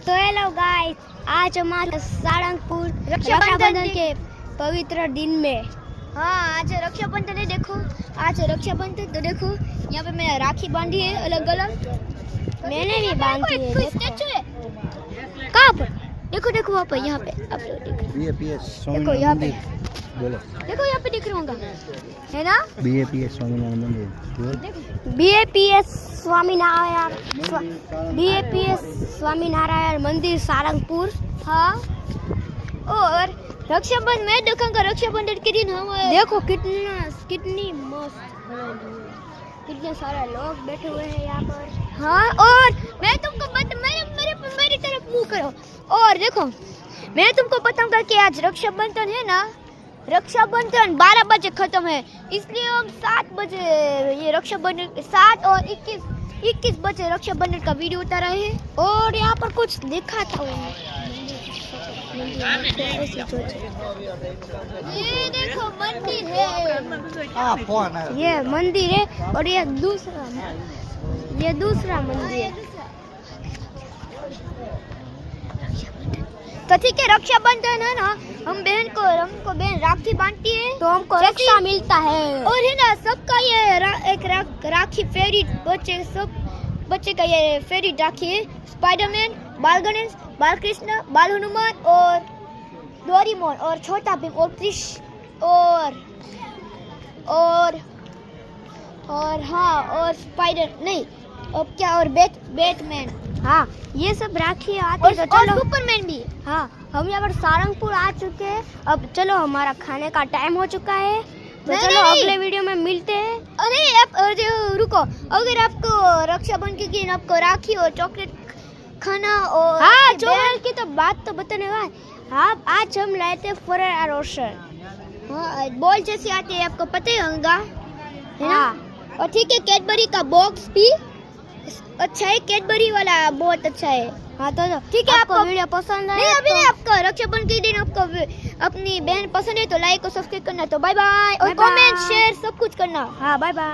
तो hello guys, आज हमारे सारंगपुर रक्षाबंधन के पवित्र दिन में आज रक्षाबंधन है। देखो आज रक्षाबंधन, तो देखो यहाँ पे मैं राखी बांधी है अलग अलग। मैंने भी बांधी है। स्टैचू है कहाँ पर? देखो देखो वहाँ पर, यहाँ पे आप लोग देखो यहाँ पे, बोलो देखो यहाँ पे दिख रहा होगा, है ना? बीएपीएस स्वामीनारायण मंदिर, बीएपीएस स्वामीनारायण मंदिर सारंगपुर। हाँ, और रक्षाबंधन मैं देखूंगा। रक्षाबंधन के दिन हम देखो कितनी मस्त, कितने सारे लोग बैठे हुए हैं यहाँ पर। हाँ, और मैं तुमको मेरी तरफ मुंह करो और देखो, मैं तुमको बताऊंगा कि आज रक्षाबंधन है ना। रक्षाबंधन 12 बजे खत्म है, इसलिए हम 7 बजे ये रक्षाबंधन 7 और 21 बजे रक्षाबंधन का वीडियो उतारा है। और यहाँ पर कुछ लिखा था, ये देखो मंदिर है, ये मंदिर है और ये दूसरा मंदिर है। तो ठीक है, रक्षाबंधन है ना, हमको बहन राखी बांधती है तो हमको रक्षा मिलता है। और है ना, सबका ये एक राखी फेवरेट बच्चे का ये फेवरेट राखी है। स्पाइडरमैन, बाल गणेश, बाल कृष्ण, बाल हनुमान और डोरेमोन और छोटा भीम और क्रिश और हाँ, और स्पाइडर नहीं, अब क्या, और बैटमैन। हाँ, ये सब राखी आती है। और सुपरमैन भी। हाँ, हम यहाँ पर सारंगपुर आ चुके हैं। अब चलो, हमारा खाने का टाइम हो चुका है, तो चलो अगले वीडियो में मिलते हैं। अरे आप रुको, अगर आपको रक्षाबंधन के दिन आपको राखी और चॉकलेट खाना और हाँ, चॉकलेट की तो बात तो बताने वाला। हाँ, आज हम लाए थे फरेरो रोशर। हाँ, बॉल जैसे आते हैं, आपको पता ही होगा, है ना? और ठीक है, कैडबरी का बॉक्स भी अच्छा है, कैडबरी वाला बहुत अच्छा है। हाँ, तो ठीक है, आपको वीडियो पसंद आया? नहीं, अभी नहीं, आपको रक्षाबंधन के दिन आपको अपनी बहन पसंद है तो लाइक और सब्सक्राइब करना। तो बाय बाय, और कमेंट शेयर सब कुछ करना। हाँ, बाय बाय।